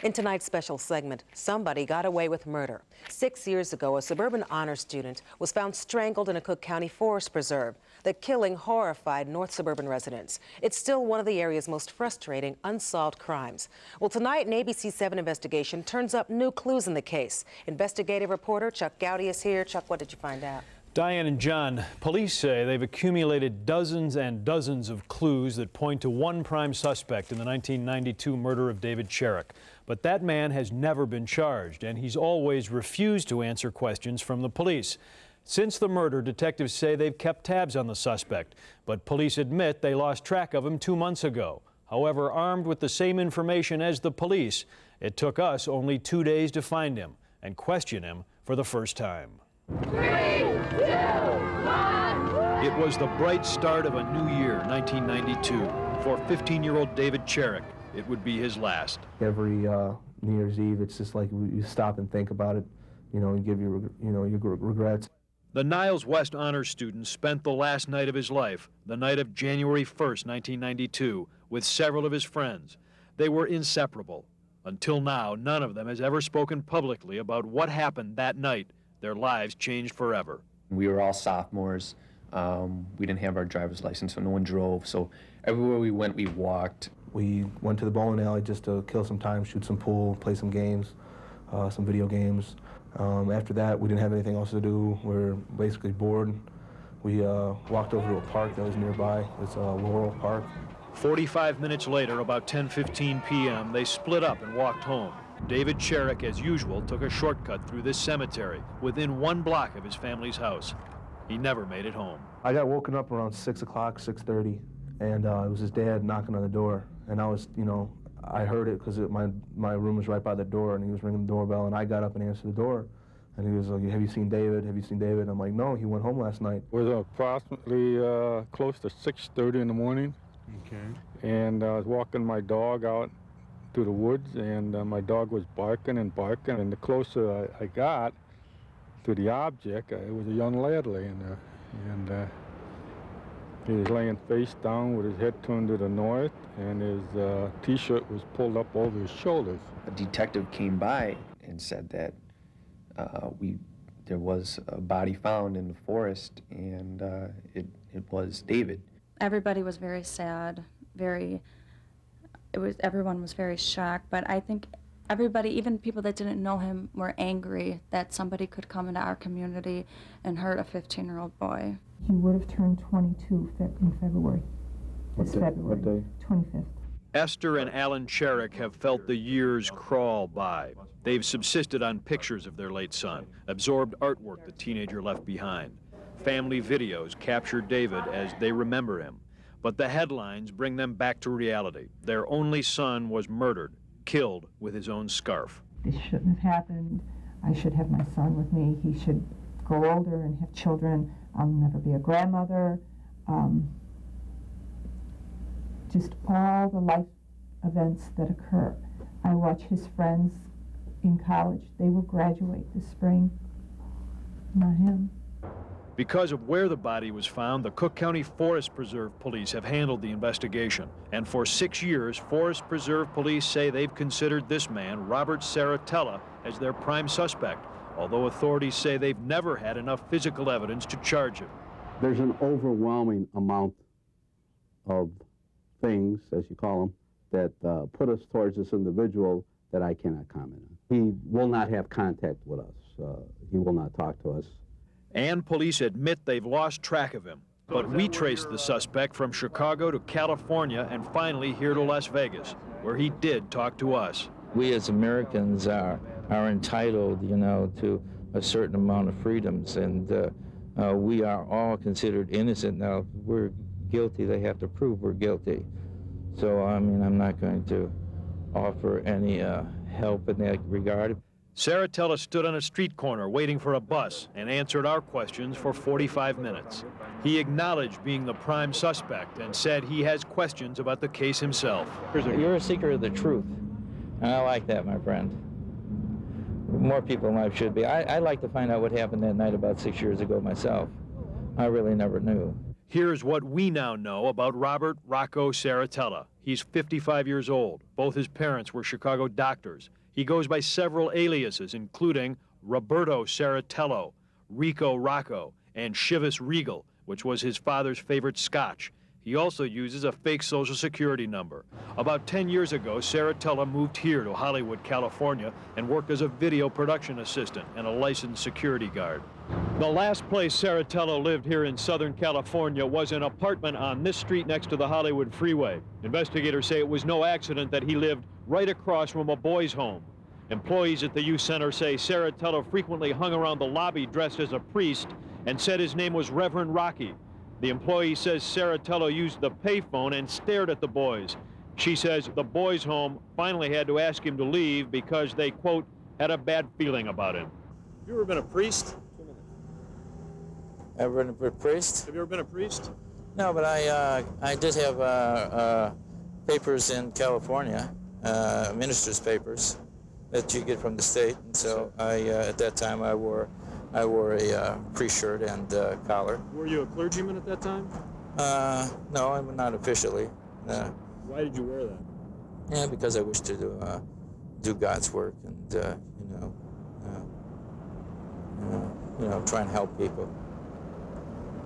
In tonight's special segment, somebody got away with murder. 6 years ago, a suburban honor student was found strangled in a Cook County forest preserve. The killing horrified North suburban residents. It's still one of the area's most frustrating unsolved crimes. Well, tonight, an ABC 7 investigation turns up new clues in the case. Investigative reporter Chuck Gowdy is here. Chuck, what did you find out? Diane and John, police say they've accumulated dozens and dozens of clues that point to one prime suspect in the 1992 murder of David Sherrick. But that man has never been charged, and he's always refused to answer questions from the police. Since the murder, detectives say they've kept tabs on the suspect, but police admit they lost track of him 2 months ago. However, armed with the same information as the police, it took us only 2 days to find him and question him for the first time. 3, 2, 1. It was the bright start of a new year, 1992. For 15-year-old David Sherrick, it would be his last. Every New Year's Eve, it's just like you stop and think about it, and give your regrets. The Niles West honors student spent the last night of his life, the night of January 1st, 1992, with several of his friends. They were inseparable. Until now, none of them has ever spoken publicly about what happened that night. Their lives changed forever. We were all sophomores. We didn't have our driver's license, so no one drove. So everywhere we went, we walked. We went to the bowling alley just to kill some time, shoot some pool, play some games, some video games. After that, we didn't have anything else to do. We were basically bored. We walked over to a park that was nearby. It's Laurel Park. 45 minutes later, about 10:15 p.m., they split up and walked home. David Sherrick, as usual, took a shortcut through this cemetery within 1 block of his family's house. He never made it home. I got woken up around 6 o'clock, 6:30, and it was his dad knocking on the door. And I was, I heard it because my room was right by the door, and he was ringing the doorbell, and I got up and answered the door. And he was like, "Have you seen David? Have you seen David?" I'm like, "No, he went home last night." It was approximately close to 6:30 in the morning. Okay. And I was walking my dog out through the woods, and my dog was barking and barking. And the closer I got to the object, it was a young lad laying there. And he was laying face down with his head turned to the north, and his T-shirt was pulled up over his shoulders. A detective came by and said that there was a body found in the forest, and it was David. Everybody was very sad, everyone was very shocked, but I think everybody, even people that didn't know him, were angry that somebody could come into our community and hurt a 15-year-old boy. He would have turned 22 in February. What day? 25th. Esther and Alan Sherrick have felt the years crawl by. They've subsisted on pictures of their late son, absorbed artwork the teenager left behind. Family videos capture David as they remember him. But the headlines bring them back to reality. Their only son was murdered, killed with his own scarf. This shouldn't have happened. I should have my son with me. He should grow older and have children. I'll never be a grandmother. Just all the life events that occur. I watch his friends in college. They will graduate this spring. Not him. Because of where the body was found, the Cook County Forest Preserve Police have handled the investigation. And for 6 years, Forest Preserve Police say they've considered this man, Robert Saratella, as their prime suspect, although authorities say they've never had enough physical evidence to charge him. There's an overwhelming amount of things, as you call them, that put us towards this individual that I cannot comment on. He will not have contact with us. He will not talk to us. And police admit they've lost track of him. But we traced the suspect from Chicago to California and finally here to Las Vegas, where he did talk to us. We as Americans are entitled, to a certain amount of freedoms, and we are all considered innocent. Now, if we're guilty, they have to prove we're guilty. So, I'm not going to offer any help in that regard. Saratella stood on a street corner waiting for a bus and answered our questions for 45 minutes. He acknowledged being the prime suspect and said he has questions about the case himself. You're a seeker of the truth, and I like that, my friend. More people in life should be. I like to find out what happened that night about 6 years ago myself. I really never knew. Here's what we now know about Robert Rocco Saratella. He's 55 years old. Both his parents were Chicago doctors. He goes by several aliases, including Roberto Saratello, Rico Rocco, and Chivas Regal, which was his father's favorite scotch. He also uses a fake Social Security number. About 10 years ago, Saratella moved here to Hollywood, California, and worked as a video production assistant and a licensed security guard. The last place Saratella lived here in Southern California was an apartment on this street next to the Hollywood freeway. Investigators say it was no accident that he lived right across from a boys' home. Employees at the youth center say Saratella frequently hung around the lobby dressed as a priest and said his name was Reverend Rocky. The employee says Saratella used the payphone and stared at the boys. She says the boys' home finally had to ask him to leave because they, quote, had a bad feeling about him. Have you ever been a priest? Ever been a priest? Have you ever been a priest? No, but I did have papers in California, minister's papers that you get from the state, and so at that time I wore a priest shirt and collar. Were you a clergyman at that time? No, I'm not officially. Why did you wear that? Yeah, because I wish to do God's work and try and help people.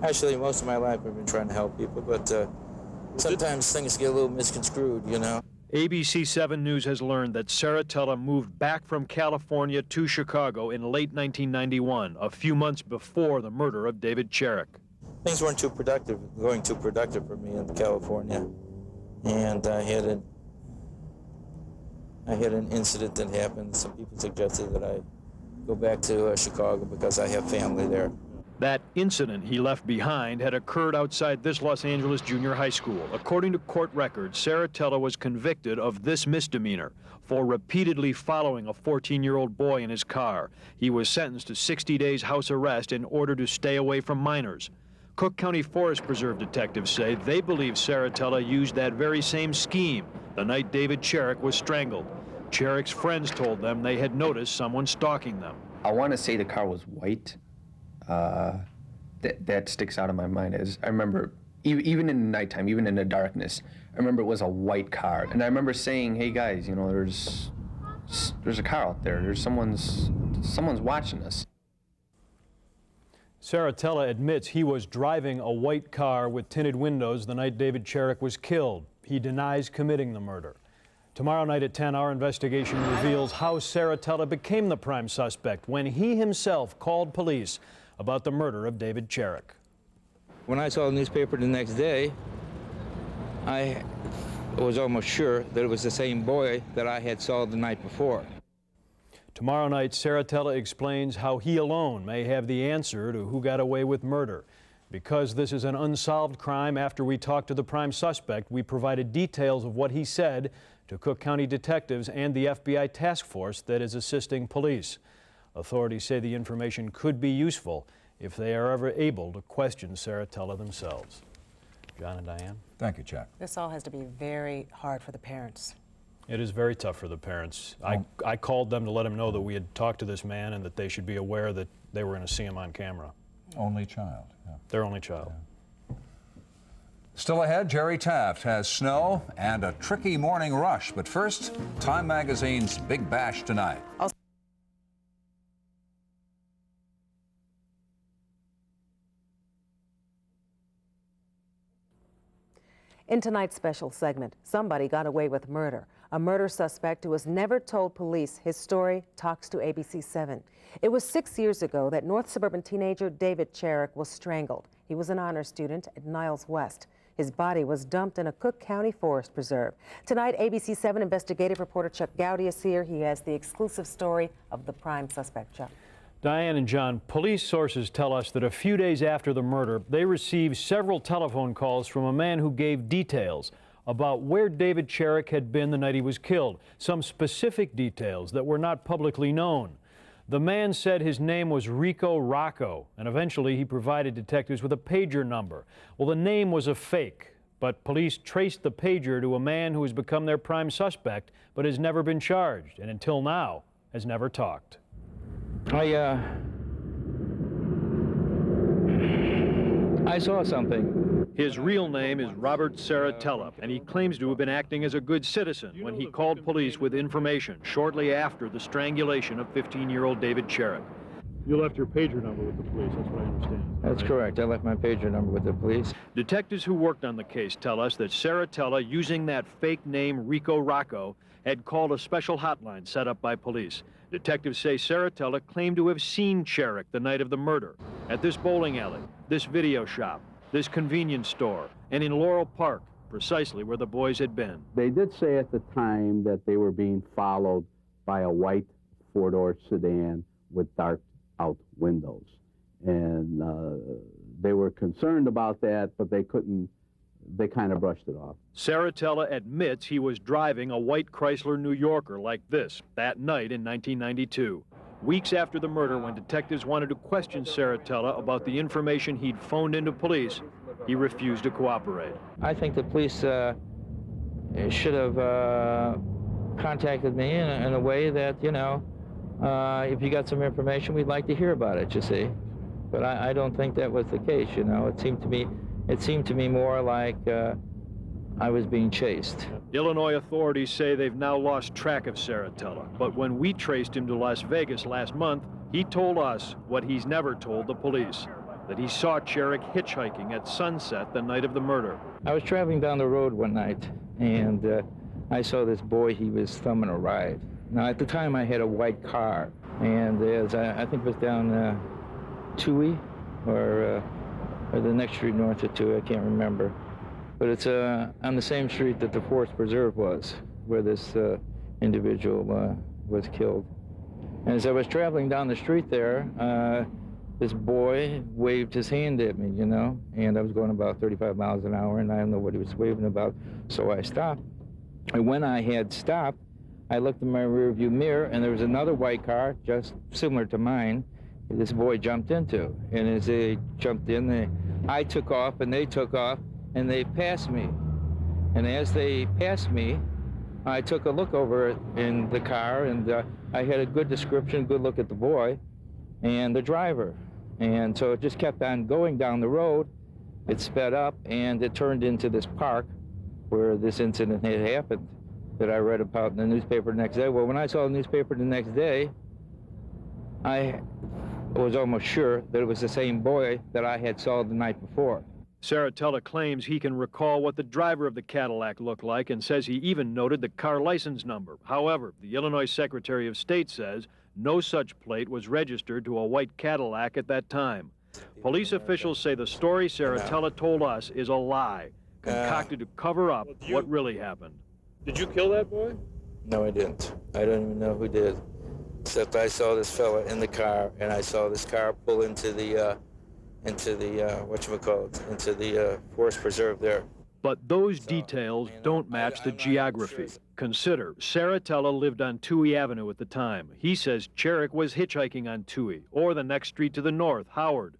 Actually, most of my life I've been trying to help people, but sometimes things get a little misconstrued, you know. ABC 7 News has learned that Saratella moved back from California to Chicago in late 1991, a few months before the murder of David Cherrick. Things weren't going too productive for me in California, and I had an incident that happened. Some people suggested that I go back to Chicago because I have family there. That incident he left behind had occurred outside this Los Angeles junior high school. According to court records, Saratella was convicted of this misdemeanor for repeatedly following a 14-year-old boy in his car. He was sentenced to 60 days house arrest in order to stay away from minors. Cook County Forest Preserve detectives say they believe Saratella used that very same scheme the night David Cherrick was strangled. Cherrick's friends told them they had noticed someone stalking them. I want to say the car was white. That sticks out in my mind. As I remember, even in the nighttime, even in the darkness, I remember it was a white car, and I remember saying, "Hey guys, you know, there's a car out there. There's someone's watching us." Saratella admits he was driving a white car with tinted windows the night David Cherrick was killed. He denies committing the murder. Tomorrow night at 10, our investigation reveals how Saratella became the prime suspect when he himself called police about the murder of David Cherrick. When I saw the newspaper the next day, I was almost sure that it was the same boy that I had saw the night before. Tomorrow night, Saratella explains how he alone may have the answer to who got away with murder. Because this is an unsolved crime, after we talked to the prime suspect, we provided details of what he said to Cook County detectives and the FBI task force that is assisting police. Authorities say the information could be useful if they are ever able to question Saratella themselves. John and Diane? Thank you, Chuck. This all has to be very hard for the parents. It is very tough for the parents. I called them to let them know that we had talked to this man and that they should be aware that they were going to see him on camera. Only child. Yeah. Their only child. Yeah. Still ahead, Jerry Taft has snow and a tricky morning rush. But first, Time Magazine's Big Bash tonight. In tonight's special segment, somebody got away with murder. A murder suspect who has never told police his story talks to ABC 7. It was 6 years ago that North Suburban teenager David Cherrick was strangled. He was an honor student at Niles West. His body was dumped in a Cook County Forest Preserve. Tonight, ABC 7 investigative reporter Chuck Gowdy is here. He has the exclusive story of the prime suspect. Chuck. Diane and John, police sources tell us that a few days after the murder, they received several telephone calls from a man who gave details about where David Cherrick had been the night he was killed, some specific details that were not publicly known. The man said his name was Rico Rocco, and eventually he provided detectives with a pager number. Well, the name was a fake, but police traced the pager to a man who has become their prime suspect, but has never been charged, and until now has never talked. I saw something. His real name is Robert Saratella, and he claims to have been acting as a good citizen when he called police with information shortly after the strangulation of 15-year-old David Cherrick. You left your pager number with the police, that's what I understand. That's correct. I left my pager number with the police. Detectives who worked on the case tell us that Saratella, using that fake name Rico Rocco, had called a special hotline set up by police. Detectives say Saratella claimed to have seen Cherrick the night of the murder at this bowling alley, this video shop, this convenience store, and in Laurel Park, precisely where the boys had been. They did say at the time that they were being followed by a white four-door sedan with dark out windows. And they were concerned about that, but they kind of brushed it off. Saratella admits he was driving a white Chrysler New Yorker like this that night in 1992. Weeks after the murder, when detectives wanted to question Saratella about the information he'd phoned into police, he refused to cooperate. I think the police should have contacted me in a way that, you know, if you got some information, we'd like to hear about it, you see. But I don't think that was the case, you know. It seemed to me more like I was being chased. Illinois authorities say they've now lost track of Saratella, but when we traced him to Las Vegas last month, he told us what he's never told the police, that he saw Cherrick hitchhiking at sunset the night of the murder. I was traveling down the road one night, and I saw this boy. He was thumbing a ride. Now, at the time, I had a white car, and as I think it was down Toohey, or the next street north of Toohey, I can't remember. But it's on the same street that the Forest Preserve was, where this individual was killed. And as I was traveling down the street there, this boy waved his hand at me, you know, and I was going about 35 miles an hour, and I don't know what he was waving about, so I stopped. And when I had stopped, I looked in my rearview mirror, and there was another white car, just similar to mine, this boy jumped into. And as they jumped in, I took off, and they took off, and they passed me. And as they passed me, I took a look over in the car, and I had a good description, good look at the boy and the driver. And so it just kept on going down the road. It sped up, and it turned into this park where this incident had happened that I read about in the newspaper the next day. Well, when I saw the newspaper the next day, I was almost sure that it was the same boy that I had saw the night before. Saratella claims he can recall what the driver of the Cadillac looked like and says he even noted the car license number. However, the Illinois Secretary of State says no such plate was registered to a white Cadillac at that time. Police officials say the story Saratella told us is a lie, concocted to cover up what really happened. Did you kill that boy? No, I didn't. I don't even know who did. Except I saw this fella in the car, and I saw this car pull into the Forest Preserve there. But those details don't match the geography. Consider, Saratella lived on Toohey Avenue at the time. He says Cherrick was hitchhiking on Toohey, or the next street to the north, Howard.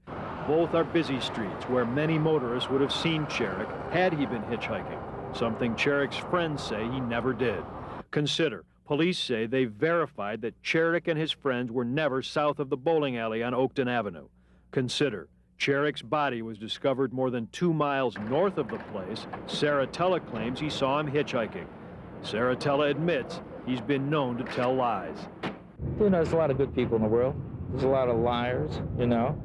Both are busy streets where many motorists would have seen Cherrick had he been hitchhiking, something Cherrick's friends say he never did. Consider, police say they verified that Cherrick and his friends were never south of the bowling alley on Oakton Avenue. Consider, Cherrick's body was discovered more than 2 miles north of the place. Saratella claims he saw him hitchhiking. Saratella admits he's been known to tell lies. You know, there's a lot of good people in the world. There's a lot of liars, you know.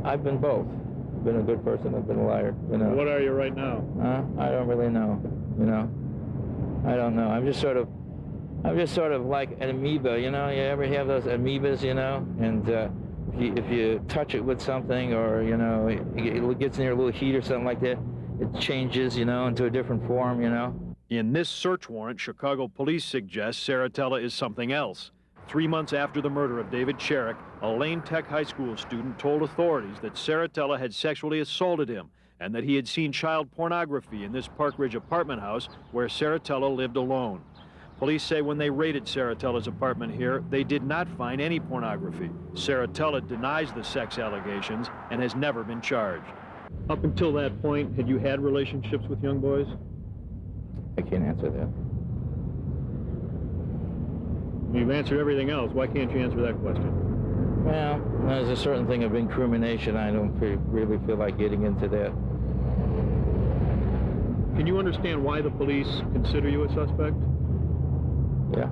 I've been both. I've been a good person, I've been a liar, you know. What are you right now? I don't really know, you know. I don't know. I'm just sort of like an amoeba, you know. You ever have those amoebas, you know? And if you touch it with something, or, you know, it gets near a little heat or something like that, it changes, you know, into a different form, you know. In this search warrant, Chicago police suggest Saratella is something else. 3 months after the murder of David Cherrick, a Lane Tech high school student told authorities that Saratella had sexually assaulted him and that he had seen child pornography in this Park Ridge apartment house where Saratella lived alone. Police say when they raided Saratella's apartment here, they did not find any pornography. Saratella denies the sex allegations and has never been charged. Up until that point, had you had relationships with young boys? I can't answer that. You've answered everything else. Why can't you answer that question? Well, there's a certain thing of incrimination. I don't really feel like getting into that. Can you understand why the police consider you a suspect? Yeah,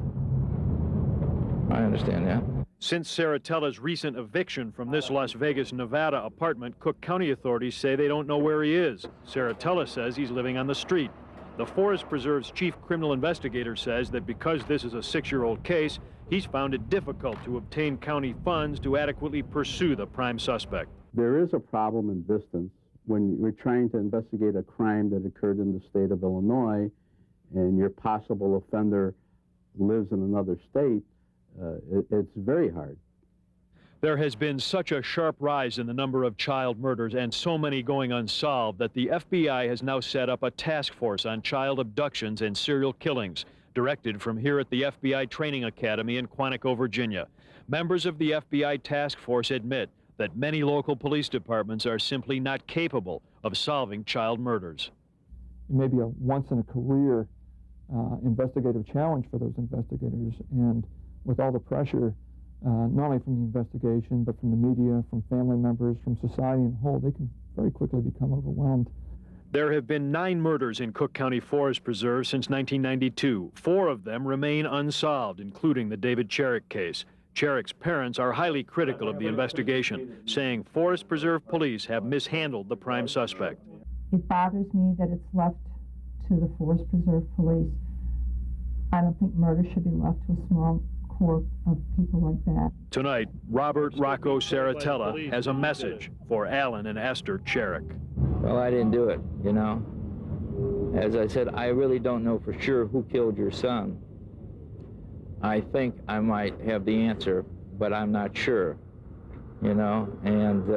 I understand that. Since Saratella's recent eviction from this Las Vegas, Nevada apartment, Cook County authorities say they don't know where he is. Saratella says he's living on the street. The Forest Preserve's chief criminal investigator says that because this is a 6-year-old case, he's found it difficult to obtain county funds to adequately pursue the prime suspect. There is a problem in distance when you're trying to investigate a crime that occurred in the state of Illinois and your possible offender lives in another state. It's very hard. There has been such a sharp rise in the number of child murders and so many going unsolved that the FBI has now set up a task force on child abductions and serial killings, directed from here at the FBI Training Academy in Quantico, Virginia. Members of the FBI task force admit that many local police departments are simply not capable of solving child murders. It may be a once-in-a-career investigative challenge for those investigators, and with all the pressure, not only from the investigation, but from the media, from family members, from society in whole, they can very quickly become overwhelmed. There have been 9 murders in Cook County Forest Preserve since 1992. 4 of them remain unsolved, including the David Cherrick case. Cherrick's parents are highly critical of the investigation, saying Forest Preserve police have mishandled the prime suspect. It bothers me that it's left to the Forest Preserve police. I don't think murder should be left to a small core of people like that. Tonight, Robert Rocco Saratella has a message for Alan and Esther Cherrick. Well, I didn't do it, you know. As I said, I really don't know for sure who killed your son. I think I might have the answer, but I'm not sure, you know. And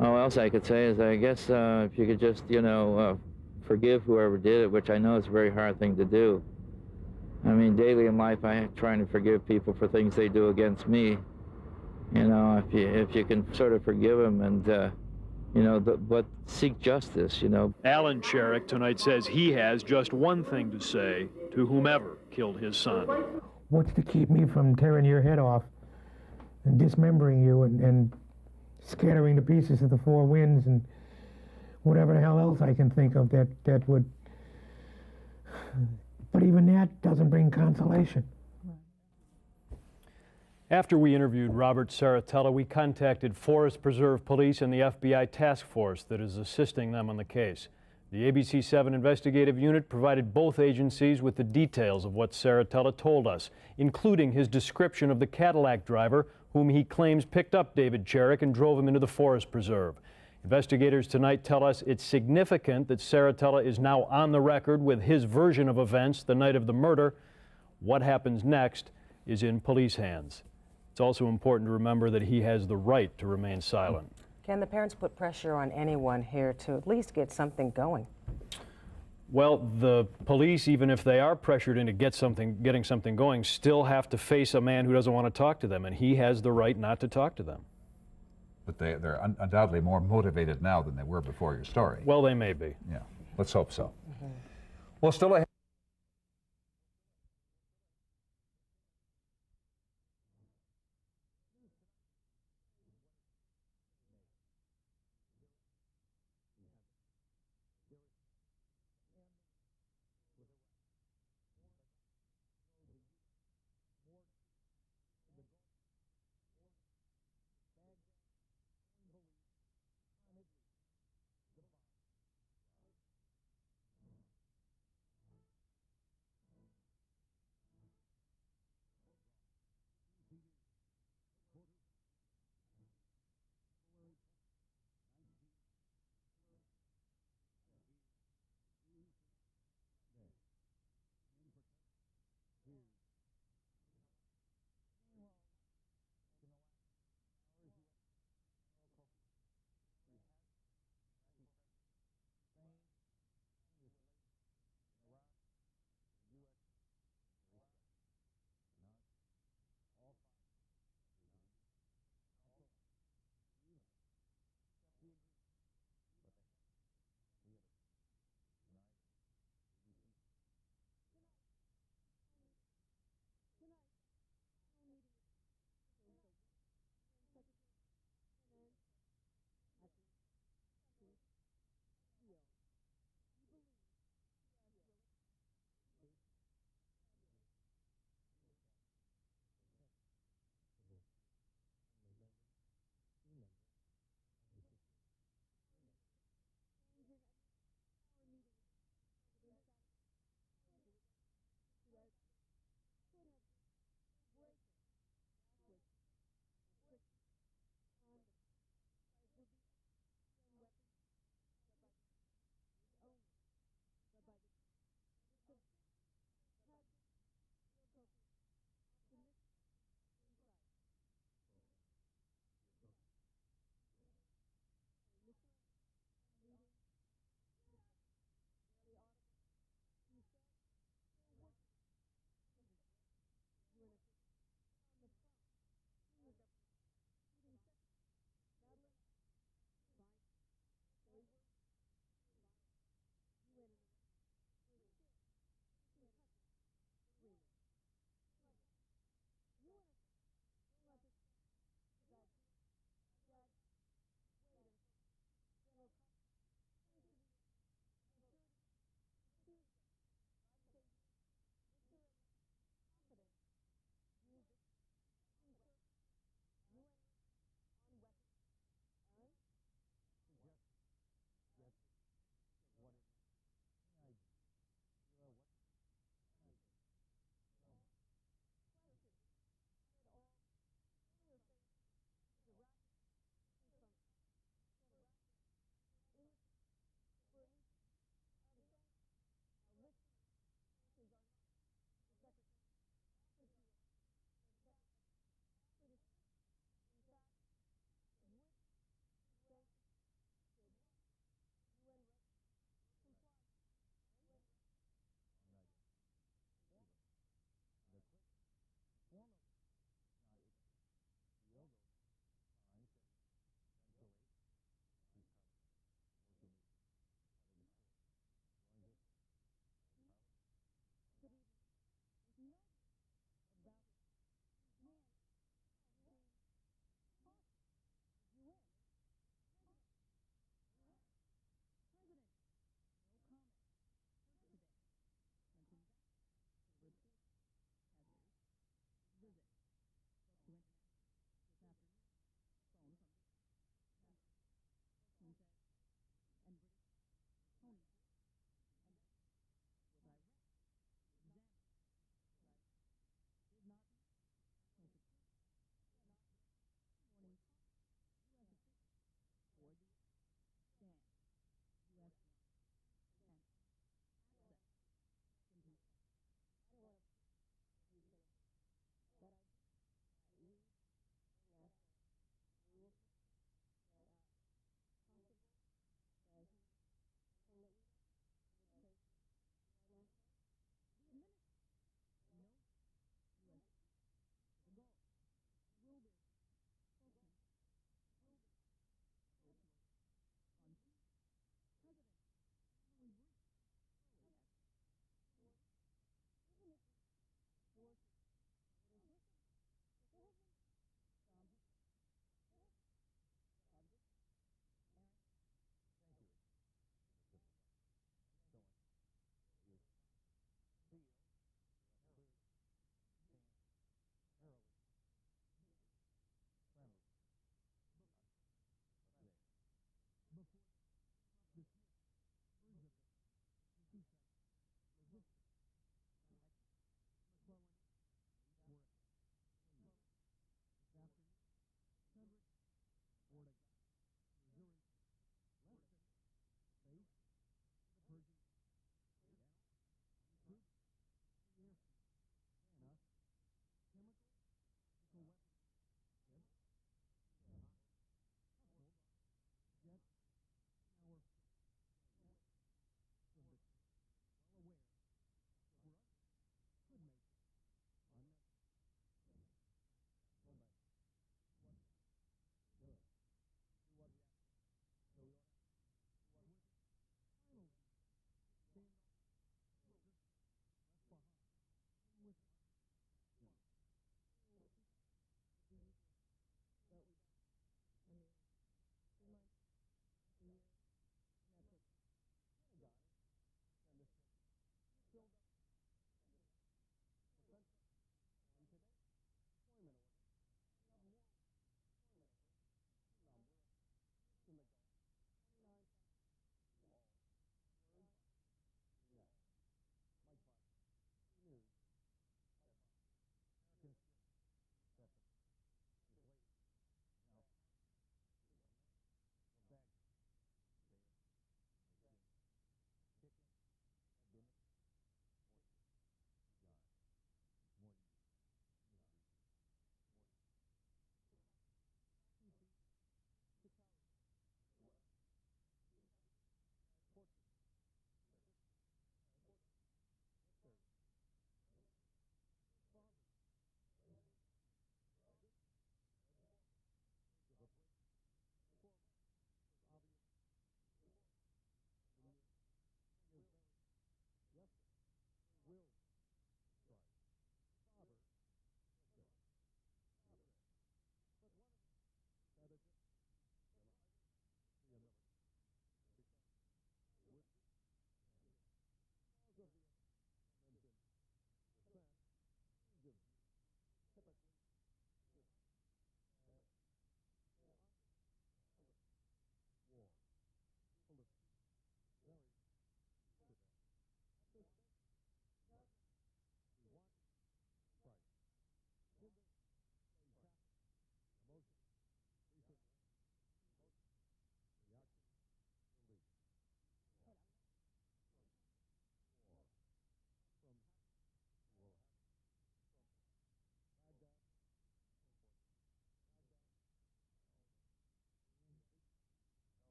all else I could say is, I guess if you could just, you know, forgive whoever did it, which I know is a very hard thing to do. I mean, daily in life, I'm trying to forgive people for things they do against me. You know, if you can sort of forgive them and, you know, but seek justice, you know. Alan Cherrick tonight says he has just one thing to say to whomever killed his son. What's to keep me from tearing your head off and dismembering you and scattering the pieces of the 4 winds and whatever the hell else I can think of that would... But even that doesn't bring consolation. After we interviewed Robert Saratella, we contacted Forest Preserve Police and the FBI task force that is assisting them on the case. The ABC7 investigative unit provided both agencies with the details of what Saratella told us, including his description of the Cadillac driver whom he claims picked up David Cherrick and drove him into the Forest Preserve. Investigators tonight tell us it's significant that Saratella is now on the record with his version of events the night of the murder. What happens next is in police hands. It's also important to remember that he has the right to remain silent. Can the parents put pressure on anyone here to at least get something going? Well, the police, even if they are pressured into getting something going, still have to face a man who doesn't want to talk to them, and he has the right not to talk to them. But they're undoubtedly more motivated now than they were before your story. Well, they may be. Yeah, let's hope so. Well, still ahead.